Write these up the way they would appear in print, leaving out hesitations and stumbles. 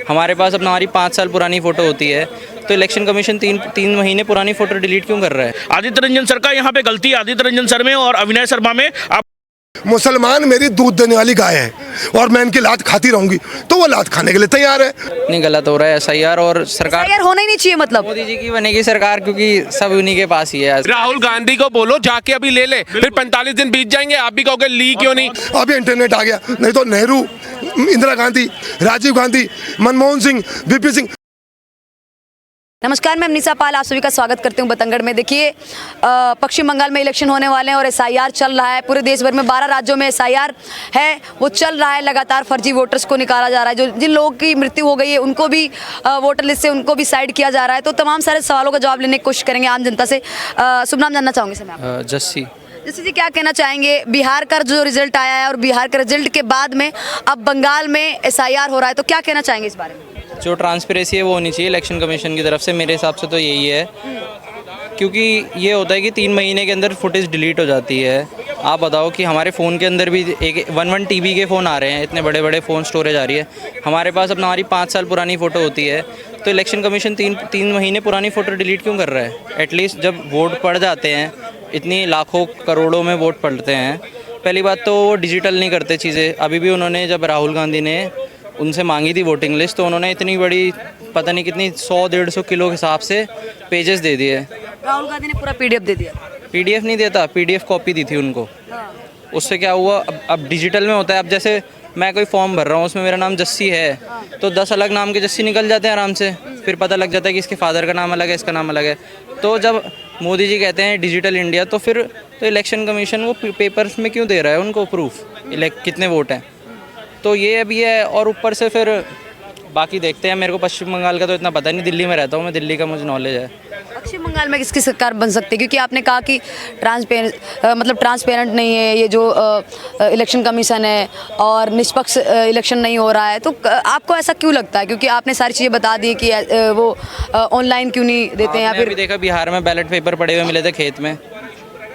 हमारे पास अपना हमारी 5 साल पुरानी फ़ोटो होती है, तो इलेक्शन कमीशन तीन महीने पुरानी फ़ोटो डिलीट क्यों कर रहा है? आदित्य रंजन सर का यहाँ पे गलती है, आदित्य रंजन सर में और अविनय शर्मा में। आप मुसलमान मेरी दूध देने वाली गाय है और मैं इनकी लात खाती रहूंगी, तो वो लात खाने के लिए तैयार है। नहीं, गलत हो रहा है SIR और सरकार यार होना ही नहीं चाहिए, मतलब मोदी जी की बनेगी सरकार, क्योंकि सब उन्हीं के पास ही है। राहुल गांधी को बोलो जाके अभी ले ले, फिर 45 दिन बीत जाएंगे, आप भी कहोगे ली क्यों नहीं। अभी इंटरनेट आ गया, नहीं तो नेहरू, इंदिरा गांधी, राजीव गांधी, मनमोहन सिंह, VP सिंह। नमस्कार, मैं अमनीसा पाल, आप सभी का स्वागत करती हूं बतंगड़ में। देखिए, पश्चिम बंगाल में इलेक्शन होने वाले हैं और SIR चल रहा है। पूरे देश भर में 12 राज्यों में SIR है, वो चल रहा है। लगातार फर्जी वोटर्स को निकाला जा रहा है। जो जिन लोगों की मृत्यु हो गई है उनको भी वोटर लिस्ट से उनको भी साइड किया जा रहा है। तो तमाम सारे सवालों का जवाब लेने की कोशिश करेंगे आम जनता से। शुभ नाम जानना चाहूँगी सर मैं। जस्सी जी, क्या कहना चाहेंगे? बिहार का जो रिजल्ट आया है और बिहार के रिजल्ट के बाद में अब बंगाल में SIR हो रहा है, तो क्या कहना चाहेंगे इस बारे में? जो ट्रांसपेरेंसी है वो होनी चाहिए इलेक्शन कमीशन की तरफ से, मेरे हिसाब से तो यही है। क्योंकि ये होता है कि 3 महीने के अंदर फुटेज डिलीट हो जाती है। आप बताओ कि हमारे फ़ोन के अंदर भी एक 1 TB के फ़ोन आ रहे हैं, इतने बड़े बड़े फ़ोन स्टोरेज आ रही है। हमारे पास अपना हमारी 5 साल पुरानी फ़ोटो होती है, तो इलेक्शन कमीशन तीन महीने पुरानी फ़ोटो डिलीट क्यों कर रहा है? एटलीस्ट जब वोट पड़ जाते हैं, इतनी लाखों करोड़ों में वोट पड़ते हैं, पहली बात तो वो डिजिटल नहीं करते चीज़ें। अभी भी उन्होंने, जब राहुल गांधी ने उनसे मांगी थी वोटिंग लिस्ट, तो उन्होंने इतनी बड़ी, पता नहीं कितनी 100-150 किलो के हिसाब से पेजेस दे दिए। राहुल गांधी ने पूरा PDF दे दिया। PDF नहीं देता, PDF कॉपी दी थी उनको। उससे क्या हुआ, अब डिजिटल में होता है। अब जैसे मैं कोई फॉर्म भर रहा हूँ, उसमें मेरा नाम जस्सी है, तो 10 अलग नाम के जस्सी निकल जाते हैं आराम से। फिर पता लग जाता है कि इसके फादर का नाम अलग है, इसका नाम अलग है। तो जब मोदी जी कहते हैं डिजिटल इंडिया, तो फिर तो इलेक्शन कमीशन वो पेपर्स में क्यों दे रहा है उनको प्रूफ कितने वोट हैं? तो ये अभी है। और ऊपर से फिर बाकी देखते हैं। मेरे को पश्चिम बंगाल का तो इतना पता नहीं, दिल्ली में रहता हूँ मैं, दिल्ली का मुझे नॉलेज है। पश्चिम बंगाल में किसकी सरकार बन सकती है? क्योंकि आपने कहा कि ट्रांसपेरेंट नहीं है ये जो इलेक्शन कमीशन है और निष्पक्ष इलेक्शन नहीं हो रहा है, तो आपको ऐसा क्यों लगता है? क्योंकि आपने सारी चीज़ें बता दी कि वो ऑनलाइन क्यों नहीं देते हैं। या फिर देखा, बिहार में बैलेट पेपर पड़े हुए मिले थे खेत में,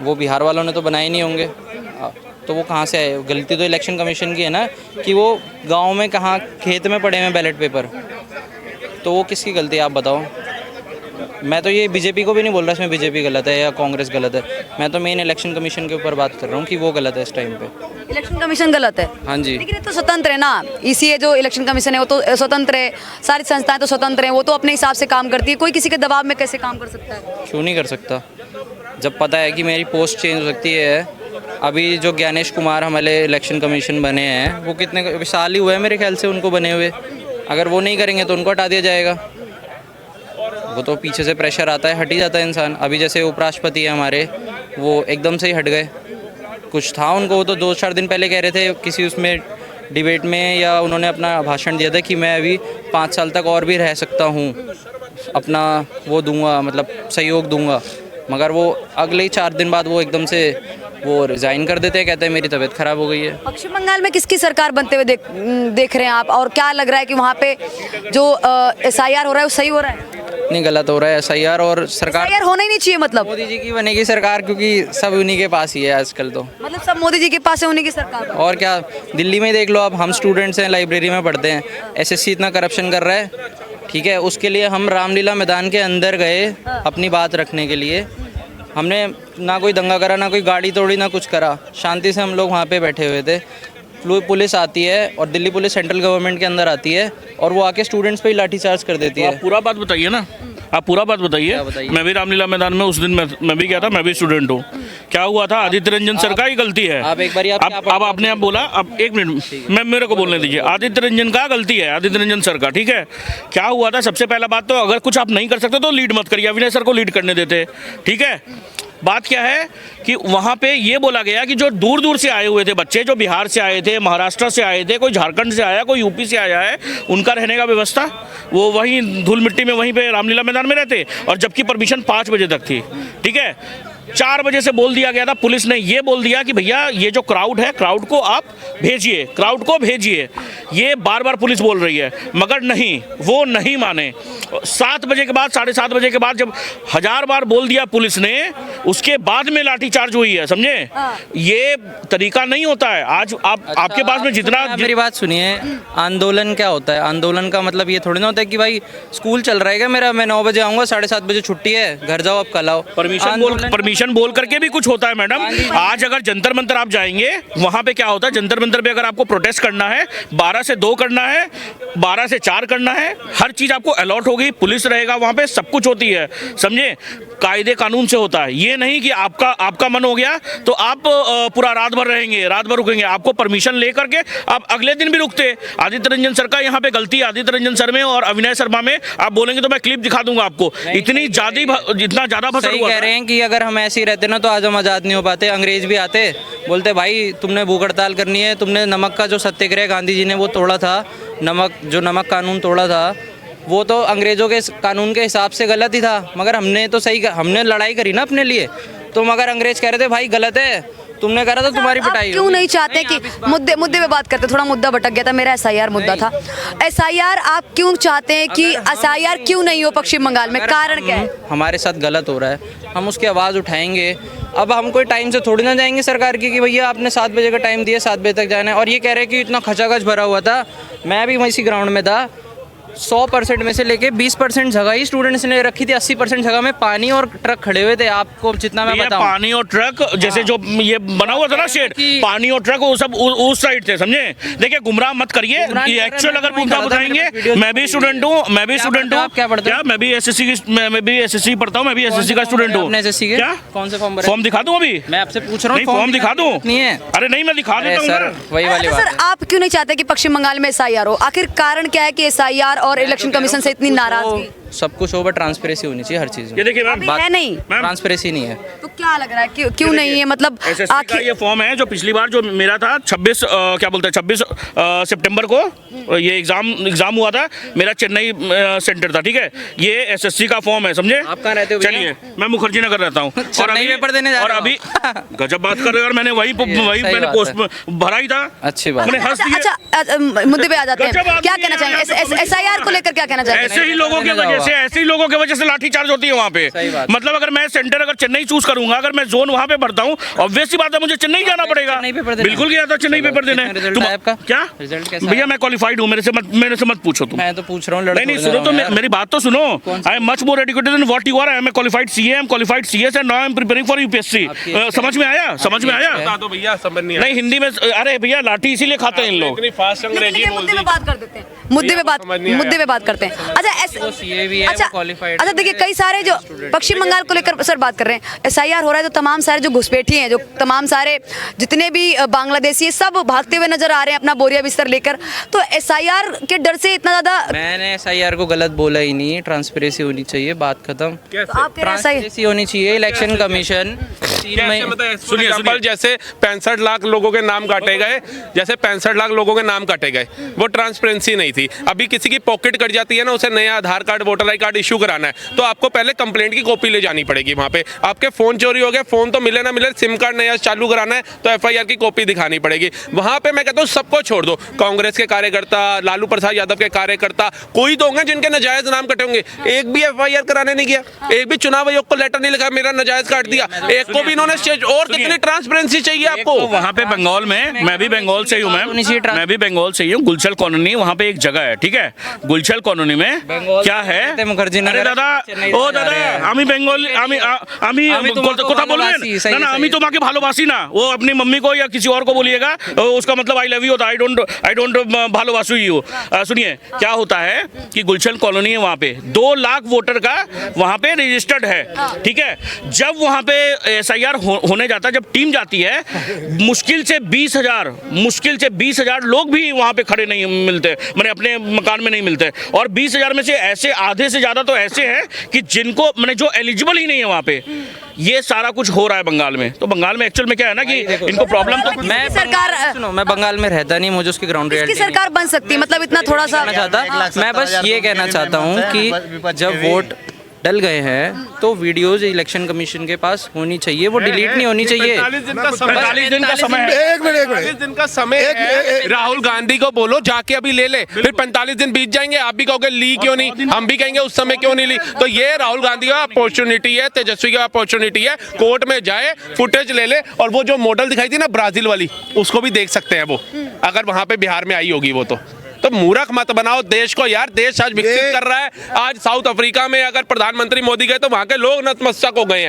वो बिहार वालों ने तो बनाए नहीं होंगे, तो वो कहाँ से आए? गलती तो इलेक्शन कमीशन की है ना, कि वो गांव में कहाँ खेत में पड़े हैं बैलेट पेपर, तो वो किसकी गलती है आप बताओ? मैं तो ये बीजेपी को भी नहीं बोल रहा इसमें बीजेपी गलत है या कांग्रेस गलत है, मैं तो मेन इलेक्शन कमीशन के ऊपर बात कर रहा हूँ कि वो गलत है इस टाइम पे। इलेक्शन कमीशन गलत है? हाँ जी। लेकिन ये तो स्वतंत्र है ना, ECA जो इलेक्शन कमीशन है वो तो स्वतंत्र है, सारी संस्थाएं तो स्वतंत्र हैं, वो तो अपने हिसाब से काम करती है। कोई किसी के दबाव में कैसे काम कर सकता है? क्यों नहीं कर सकता? जब पता है कि मेरी पोस्ट चेंज हो सकती है। अभी जो ज्ञानेश कुमार हमारे इलेक्शन कमीशन बने हैं, वो कितने साल ही हुए हैं मेरे ख्याल से उनको बने हुए। अगर वो नहीं करेंगे तो उनको हटा दिया जाएगा। वो तो पीछे से प्रेशर आता है, हट ही जाता है इंसान। अभी जैसे उपराष्ट्रपति है हमारे, वो एकदम से ही हट गए। कुछ था उनको, वो तो 2-4 दिन पहले कह रहे थे किसी उसमें डिबेट में, या उन्होंने अपना भाषण दिया था कि मैं अभी 5 साल तक और भी रह सकता हूँ, अपना वो दूंगा, मतलब सहयोग दूंगा। मगर वो अगले ही 4 दिन बाद वो एकदम से वो रिज़ाइन कर देते हैं, कहते हैं मेरी तबीयत ख़राब हो गई है। पश्चिम बंगाल में किसकी सरकार बनते हुए देख रहे हैं आप? और क्या लग रहा है कि वहाँ पे जो SIR हो रहा है वो सही हो रहा है? नहीं, गलत हो रहा है SIR और सरकार। SIR होना ही नहीं चाहिए, मतलब मोदी जी की बनेगी सरकार, क्योंकि सब उन्हीं के पास ही है आजकल तो। मतलब सब मोदी जी के पास है, उन्हीं की सरकार। और क्या, दिल्ली में ही देख लो आप, हम स्टूडेंट्स हैं, लाइब्रेरी में पढ़ते हैं, SSC इतना करप्शन कर रहा है, ठीक है, उसके लिए हम रामलीला मैदान के अंदर गए अपनी बात रखने के लिए। हमने ना कोई दंगा करा, ना कोई गाड़ी तोड़ी, ना कुछ करा, शांति से हम लोग वहाँ पे बैठे हुए थे। पुलिस आती है और दिल्ली पुलिस सेंट्रल गवर्नमेंट के अंदर आती है और वो आके स्टूडेंट्स पे ही लाठीचार्ज कर देती है। आप पूरा बात बताइए ना, आप पूरा बात बताइए। मैं भी रामलीला मैदान में उस दिन मैं भी गया था, मैं भी स्टूडेंट हूँ। क्या हुआ था? आदित्य रंजन सर का ही गलती है। आप एक बार अब आपने बोला, अब 1 मिनट मैं मेरे को बोलने दीजिए। आदित्य रंजन का गलती है, आदित्य रंजन सर का, ठीक है। क्या हुआ था? सबसे पहला बात तो, अगर कुछ आप नहीं कर सकते तो लीड मत करिए, अविनय सर को लीड करने देते, ठीक है। बात क्या है कि वहाँ पे ये बोला गया कि जो दूर दूर से आए हुए थे बच्चे, जो बिहार से आए थे, महाराष्ट्र से आए थे, कोई झारखंड से आया, कोई यूपी से आया है, उनका रहने का व्यवस्था वो वहीं धूल मिट्टी में वहीं पे रामलीला मैदान में रहते, और जबकि परमिशन 5 बजे तक थी, ठीक है। 4 बजे से बोल दिया गया था, पुलिस ने ये बोल दिया कि भैया ये जो क्राउड है, क्राउड को आप भेजिए, क्राउड को भेजिए। ये बार बार पुलिस बोल रही है, मगर नहीं, वो नहीं माने। 7 बजे के बाद, 7:30 बजे के बाद जब 1000 बार बोल दिया पुलिस ने, उसके बाद में लाठीचार्ज हुई है, समझे? ये तरीका नहीं होता है। आज आपके पास में जितना आप मेरी बात सुनिए, आंदोलन क्या होता है? आंदोलन का मतलब ये थोड़ी ना होता है कि भाई स्कूल चल रहा है क्या मेरा, मैं 9 बजे आऊँगा, 7:30 बजे छुट्टी है, घर जाओ, अब कल आओ। परमिशन बोल करके भी कुछ होता है मैडम। आज अगर जंतर मंतर आप जाएंगे, वहां पे क्या होता है, जंतर मंतर पे अगर आपको प्रोटेस्ट करना है, 12 से 2 करना है, 12 से 4 करना है, हर चीज आपको अलॉट होगी, पुलिस रहेगा वहां पे, सब कुछ होती है, समझे? कायदे कानून से होता है। ये नहीं कि आपका मन हो गया तो आप पूरा रात भर रहेंगे, रात भर रुकेंगे। आपको परमिशन लेकर के आप अगले दिन भी रुकते। आदित्य रंजन सर का यहाँ पे गलती है, आदित्य रंजन सर में और अविनय शर्मा में। आप बोलेंगे तो मैं क्लिप दिखा दूंगा आपको। इतनी जितना ज्यादा भसड़ सही हुआ कह रहे हैं कि अगर हम ऐसे ही रहते ना तो आज हम आज़ाद नहीं हो पाते। अंग्रेज भी आते, बोलते भाई तुमने भूख हड़ताल करनी है, तुमने नमक का जो सत्याग्रह गांधी जी ने वो तोड़ा था, नमक कानून तोड़ा था, वो तो अंग्रेजों के कानून के हिसाब से गलत ही था, मगर हमने तो सही, हमने लड़ाई करी ना अपने लिए। तो मगर अंग्रेज कह रहे थे भाई गलत है, तुमने करा था, तुम्हारी पिटाई। क्यों नहीं चाहते कि मुद्दे पे बात करते? थोड़ा मुद्दा भटक गया था, मेरा SIR मुद्दा था। SIR आप क्यों चाहते हैं कि SIR क्यों नहीं हो पश्चिम बंगाल में? कारण क्या है? हमारे साथ गलत हो रहा है, हम उसकी आवाज़ उठाएंगे। अब हम कोई टाइम से थोड़ी ना जाएंगे सरकार की कि भैया आपने 7 बजे का टाइम दिया, 7 बजे तक जाना है। और ये कह रहे हैं कि इतना खचाखच भरा हुआ था, मैं भी इसी ग्राउंड में था, 100% में से लेके 20% जगह ही स्टूडेंट्स ने रखी थी, 80% जगह में पानी और ट्रक खड़े हुए थे। आपको जितना मैं बताऊं, पानी और ट्रक जैसे जो ये बना हुआ था ना शेड, पानी और ट्रक वो सब उस साइड थे, समझे? देखिए गुमराह मत करिए, ये एक्चुअल अगर पूछना बताएंगे। मैं भी स्टूडेंट हूँ, मैं भी स्टूडेंट हूँ। क्या पढ़ते हो? मैं भी SSC पढ़ता हूँ, मैं भी SSC का स्टूडेंट हूँ। क्या कौन से फॉर्म? फॉर्म दिखा दूँ अभी? मैं आपसे पूछ रहा हूँ, फॉर्म दिखा दूँ? नहीं है। अरे नहीं, मैं दिखा देता हूँ सर, वही वाली बात सर, आप क्यों नहीं चाहते कि पश्चिम बंगाल में SIR हो? आखिर कारण क्या है कि SIR और इलेक्शन कमीशन से इतनी नाराजगी? सब कुछ हो, बट ट्रांसपेरेंसी होनी चाहिए हर चीज में। ये देखिए मैम, है नहीं, ट्रांसपेरेंसी नहीं है तो क्या लग रहा है क्यों नहीं है? मतलब SSC का ये फॉर्म है जो पिछली बार जो मेरा था 26 क्या बोलते हैं 26 सितंबर को ये एग्जाम हुआ था, मेरा चेन्नई सेंटर था, ठीक है? ये SSC का फॉर्म है, समझे? आप कहाँ रहते हो? चलिए, मैं मुखर्जी नगर रहता हूँ। और अभी पेपर देने जा और रहे हो? अभी गजब बात कर रहे हो यार, मैंने वही मैंने पोस्ट भरा ही था। अच्छी बात। मैंने हंस दिए। अच्छा, मुद्दे पे आ जाते हैं। क्या कहना चाहेंगे SIR को लेकर? क्या कहना चाहेंगे? ऐसे ही लोगों की वजह से लाठीचार्ज होती है वहाँ पे। मतलब अगर मैं सेंटर अगर चेन्नई चूज करूंगा, अगर मैं जोन वहाँ पे भरता हूँ, ऑब्वियस सी बात है मुझे चेन्नई जाना पड़ेगा। बिल्कुल गया था चेन्नई पेपर देने। क्या भैया, मैं क्वालिफाइड हूँ, मेरे से मत पूछो तुम। मैं तो पूछ रहा हूँ। नहीं सुनो तो मेरी बात तो सुनो। I am much more educated than what you are. I am qualified CA, I am qualified CS and now I am preparing for UPSC। समझ में आया? बता दो भैया, समझ नहीं हिंदी में। अरे भैया, लाठी इसीलिए खाते हैं इन लोग। मुद्दे पे बात कर देते हैं, मुद्दे पे बात करते हैं। अच्छा देखिए, कई सारे जो पश्चिम बंगाल को लेकर सर बात कर रहे हैं, SIR हो रहा है तो तमाम सारे जो घुसपैठी हैं, जो तमाम सारे जितने भी बांग्लादेशी हैं, सब भागते हुए नजर आ रहे हैं अपना बोरिया बिस्तर लेकर। तो SIR के डर से इतना ज्यादा? मैंने SIR को गलत बोला ही नहीं, ट्रांसपेरेंसी होनी चाहिए, बात खत्म। तो आप कह रहे हैं ट्रांसपेरेंसी होनी चाहिए। इलेक्शन कमीशन सुनिए, जैसे 65 लाख लोगों के नाम काटे गए, जैसे 65 लाख लोगों के नाम काटे गए, वो ट्रांसपेरेंसी नहीं थी। अभी किसी की पॉकेट कट जाती है ना, उसे नया Aadhaar card, voter ID card issue कराना है, तो आपको पहले कंप्लेंट की कॉपी ले जानी पड़ेगी वहाँ पे। आपके फोन चोरी हो गए, फोन तो मिले ना मिले, सिम कार्ड नया चालू कराना है तो FIR की कॉपी दिखानी पड़ेगी। वहाँ पे मैं कहता हूँ सबको छोड़ दो, कांग्रेस के कार्यकर्ता, लालू प्रसाद यादव के कार्यकर्ता, कोई तो होंगे जिनके नाजायज नाम कटे होंगे। एक भी FIR कराने नहीं गया, एक भी चुनाव आयोग को लेटर नहीं लिखा मेरा नाजायज काट दिया, एक को भी इन्होंने। और कितनी ट्रांसपेरेंसी चाहिए आपको? वहाँ पे बंगाल में, मैं भी बंगाल से ही हूँ मैम, मैं भी बंगाल से ही हूँ। गुलशल कॉलोनी, वहाँ पे एक जगह है, ठीक है? गुलशल कॉलोनी में क्या है? मुखर्जी नगर। अरे दादा, ओ दादा, আমি বেঙ্গল, আমি কথা বলবেন না? না, আমি তোমাকে ভালোবাসি না, वो अपनी मम्मी को या किसी और को बोलिएगा, उसका मतलब आई लव यू होता है, आई डोंट भालोबासू यू। सुनिए क्या होता है कि गुलशन कॉलोनी है, वहाँ पे 2 लाख वोटर का वहाँ पे रजिस्टर्ड है, ठीक है? जब वहाँ पे SIR होने जाता है, जब टीम जाती है, मुश्किल से 20,000 लोग भी वहाँ पे खड़े नहीं मिलते, मैंने अपने मकान में नहीं मिलते। और 20,000 में से ऐसे आधे से ज्यादा तो ऐसे हैं कि जिनको मैंने जो एलिजिबल ही नहीं है वहाँ पे। ये सारा कुछ हो रहा है बंगाल में। तो बंगाल में एक्चुअल में क्या है ना कि इनको प्रॉब्लम तो मैं सरकार सुनो, मैं बंगाल में रहता नहीं, मुझे उसकी ग्राउंड रियलिटी सरकार बन सकती है, मतलब इतना थोड़ा सा चाहता। मैं बस ये कहना चाहता हूँ कि जब वोट डल गए हैं तो वीडियोज इलेक्शन कमीशन के पास होनी चाहिए, वो डिलीट नहीं होनी चाहिए। 45 दिन का समय 45 दिन का समय है। एक मिनट 45 दिन का समय है। राहुल गांधी को बोलो जाके अभी ले ले, फिर 45 दिन बीत जाएंगे, आप भी कहोगे ली क्यों नहीं, हम भी कहेंगे उस समय क्यों नहीं ली। तो ये राहुल गांधी का अपॉर्चुनिटी है, तेजस्वी का अपॉर्चुनिटी है, कोर्ट में जाए, फुटेज ले ले, और वो जो मॉडल दिखाई थी ना ब्राजील वाली, उसको भी देख सकते हैं वो, अगर वहां पे बिहार में आई होगी वो। तो मूर्ख मत बनाओ देश को यार, देश आज विकसित कर रहा है। आज साउथ अफ्रीका में अगर प्रधानमंत्री मोदी गए तो वहां के लोग नतमस्तक हो गए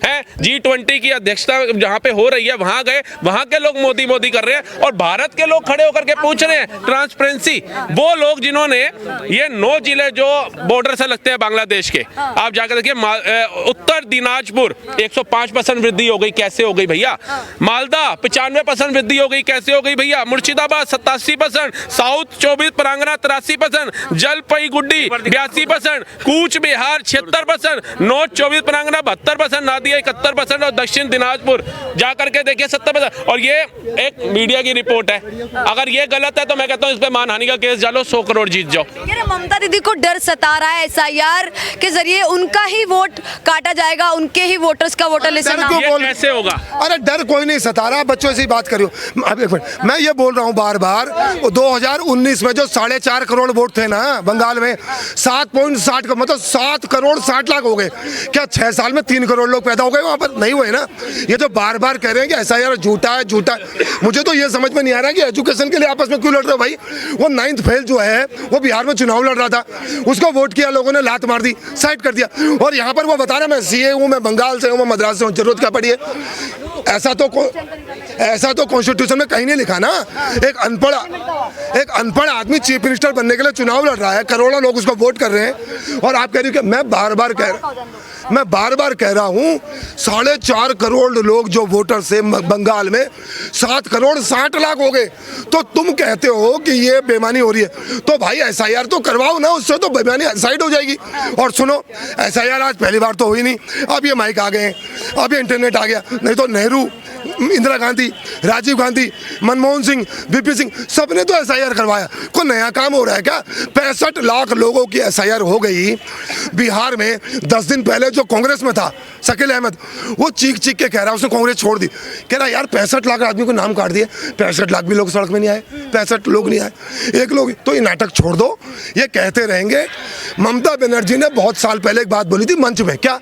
हैं। G20 की अध्यक्षता जहां पे हो रही है वहां गए, वहां के लोग मोदी मोदी कर रहे हैं, और भारत के लोग खड़े होकर के पूछ रहे हैं ट्रांसपेरेंसी। वो लोग जिन्होंने ये 9 जिले जो बॉर्डर से लगते हैं बांग्लादेश के, आप जाकर देखिए उत्तर दिनाजपुर 105% वृद्धि हो गई, कैसे हो गई भैया। मालदा 95% वृद्धि हो गई, कैसे हो गई भैया। मुर्शिदाबाद 87%, साउथ 24 परांगना 83%, जलपाईगुड़ी 82%, कूच बिहार 76%, नॉर्थ 24 परांगना 72%, नादिया 71% और दक्षिण दिनाजपुर जाकर के देखिए 70%। और ये एक मीडिया की रिपोर्ट है, अगर ये गलत है तो मैं कहता हूँ इस पे मानहानि का केस डालो, 100 करोड़ जीत जाओ। ये ममता दीदी को डर सता रहा है, SIR के जरिए उनका ही वोट काटा जाएगा, उनके ही वोटर्स का वोटर लिस्ट नाम। ये कैसे होगा? अरे डर कोई नहीं सता रहा, बच्चों से ही बात करियो। अब एक मिनट, मैं ये बोल रहा हूँ बार बार, 2019 में जो 4.5 करोड़ वोट थे ना बंगाल में, 7.60 का मतलब 7 करोड़ 60 लाख हो गए। क्या 6 साल में 3 करोड़ लोग पैदा हो गए वहां पर? नहीं हुए ना। ये जो बार बार कह रहे हैं कि SIR झूठा है झूठा है, मुझे तो ये समझ में नहीं आ रहा कि एजुकेशन के लिए आपस में क्यों लड़ रहे हो भाई। वो 9th फेल जो है वो बिहार में चुनाव लड़ रहा था, उसको वोट किया लोगों ने, लात मार दी, साइड कर दिया, और यहाँ पर वो बता रहा मैं CA हूँ, मैं बंगाल से हूँ, मैं मद्रास से हूँ। जरूरत क्या पड़ी है? ऐसा तो कॉन्स्टिट्यूशन में कहीं नहीं लिखा ना। एक अनपढ़ आदमी चीफ मिनिस्टर बनने के लिए चुनाव लड़ रहा है, करोड़ों लोग उसको वोट कर रहे हैं, और आप कह रहे हो कि मैं बार बार कह रहा हूँ 4.5 करोड़ लोग जो वोटर से बंगाल में 7 करोड़ 60 लाख हो गए, तो तुम कहते हो कि ये बेईमानी हो रही है। तो भाई SIR तो करवाओ ना, उससे तो बेईमानी साइड हो जाएगी। और सुनो, SIR आज पहली बार तो हुई नहीं, अब ये माइक आ गए, अब ये इंटरनेट आ गया, नहीं तो नेहरू, इंदिरा गांधी, राजीव गांधी, मनमोहन सिंह, VP सिंह, सबने तो SIR करवाया। कोई नया काम हो रहा है क्या? 65 लाख लोगों की SIR हो गई बिहार में। 10 दिन पहले जो कांग्रेस में था शकील अहमद, वो चीख के कह रहा है उसने कांग्रेस छोड़ दी, कह रहा यार 65 लाख आदमी को नाम काट दिए, 65 लाख भी लोग सड़क में नहीं आए, 65 लोग नहीं आए, एक लोग। तो ये नाटक छोड़ दो, ये कहते रहेंगे। ममता बनर्जी ने बहुत साल पहले एक बात बोली थी मंच में, क्या?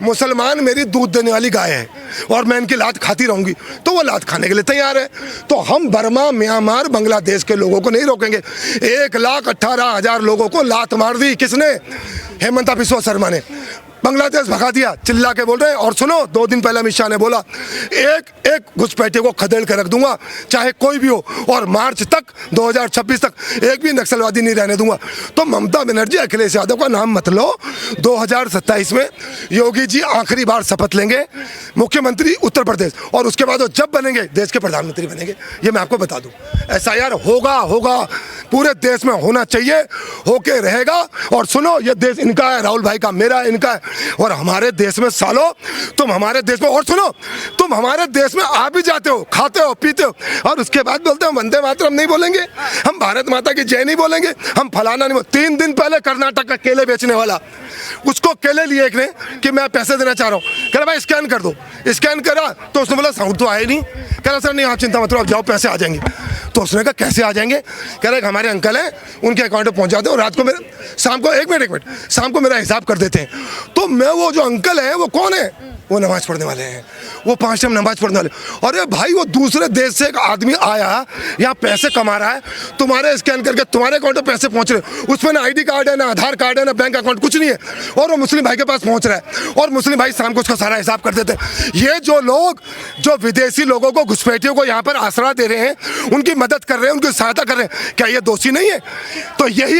मुसलमान मेरी दूध देने वाली गाय है और मैं इनकी लात खाती रहूंगी, तो वो लात खाने के लिए तैयार है। तो हम बर्मा, म्यांमार, बांग्लादेश के लोगों को नहीं रोकेंगे। 1,18,000 लोगों को लात मार दी किसने? हेमंता बिस्वा शर्मा ने। बांग्लादेश भगा दिया, चिल्ला के बोल रहे हैं। और सुनो, 2 दिन पहले अमित शाह ने बोला एक घुसपैठे को खदेड़ के रख दूंगा, चाहे कोई भी हो, और मार्च तक 2026 तक एक भी नक्सलवादी नहीं रहने दूंगा। तो ममता बनर्जी, अखिलेश यादव का नाम मत लो। 2027 में योगी जी आखिरी बार शपथ लेंगे मुख्यमंत्री उत्तर प्रदेश, और उसके बाद वो जब बनेंगे देश के प्रधानमंत्री बनेंगे, ये मैं आपको बता दूं। SIR होगा, पूरे देश में होना चाहिए, होके रहेगा। और सुनो, ये देश इनका है, राहुल भाई का, मेरा, इनका है। और हमारे देश में सालो तुम हमारे देश में, और सुनो, तुम हमारे देश में आ भी जाते हो, खाते हो, पीते हो, और उसके बाद बोलते हो वंदे मातरम नहीं बोलेंगे, हम भारत माता की जय नहीं बोलेंगे, हम फलाना नहीं। 3 दिन पहले कर्नाटक का केले बेचने वाला, उसको केले लिए एक ने कि मैं पैसे देना चाह रहा हूँ, कह रहा भाई स्कैन कर दो। स्कैन करा तो उसने बोला साउंड तो आया नहीं। कह रहा सर नहीं, आप चिंता मत करो, आप जाओ, पैसे आ जाएंगे। तो उसने कहा कैसे आ जाएंगे? कह रहा हमारे अंकल हैं, उनके अकाउंट में पहुंचा दो, रात को मेरे, शाम को, एक मिनट, शाम को मेरा हिसाब कर देते हैं। तो मैं, वो जो अंकल है वो कौन है? वो नमाज पढ़ने वाले हैं, वो 5 टाइम नमाज पढ़ने वाले। अरे भाई, वो दूसरे देश से एक आदमी आया, यहाँ पैसे कमा रहा है, तुम्हारे स्कैन करके तुम्हारे अकाउंट में पैसे पहुंच रहे, उसमें ना ID कार्ड है, ना आधार कार्ड है, ना बैंक अकाउंट, कुछ नहीं है, और वो मुस्लिम भाई के पास पहुंच रहा है, और मुस्लिम भाई शाम को उसका सारा हिसाब कर देते हैं। ये जो लोग, जो विदेशी लोगों को, घुसपैठियों को यहाँ पर आसरा दे रहे हैं, उनकी मदद कर रहे हैं, उनकी सहायता कर रहे हैं, क्या ये दोषी नहीं है? तो यही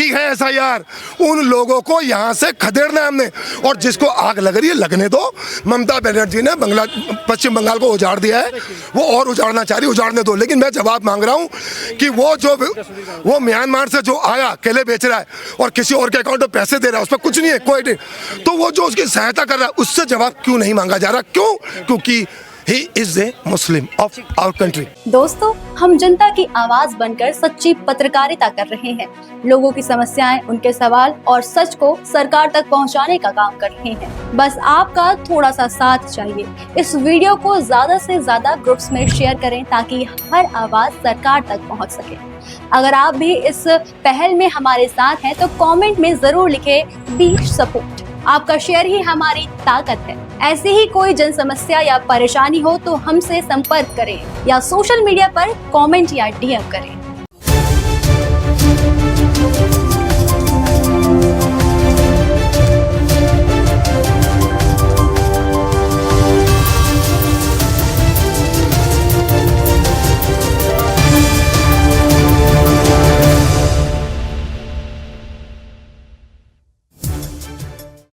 है SIR। उन लोगों को यहाँ से खदेड़ना है हमने, और जिसको आग लग रही है लगने दो। ममता बनर्जी ने पश्चिम बंगाल को उजाड़ दिया है, वो और उजाड़ना चाह रही, उजाड़ने दो। लेकिन मैं जवाब मांग रहा हूँ कि वो म्यांमार से जो आया, केले बेच रहा है और किसी और के अकाउंट में पैसे दे रहा है, उस पर कुछ नहीं है, कोई, तो वो जो उसकी सहायता कर रहा है, उससे जवाब क्यों नहीं मांगा जा रहा? क्यों? क्योंकि he is a Muslim of our country. दोस्तों, हम जनता की आवाज बनकर सच्ची पत्रकारिता कर रहे हैं। लोगों की समस्याएं, उनके सवाल और सच को सरकार तक पहुंचाने का काम कर रहे हैं। बस आपका थोड़ा सा साथ चाहिए। इस वीडियो को ज्यादा से ज्यादा ग्रुप्स में शेयर करें ताकि हर आवाज सरकार तक पहुंच सके। अगर आप भी इस पहल में हमारे साथ हैं तो कमेंट में जरूर लिखें बी सपोर्ट। आपका शेयर ही हमारी ताकत है। ऐसी ही कोई जन समस्या या परेशानी हो तो हमसे संपर्क करें या सोशल मीडिया पर कमेंट या डीएम करें।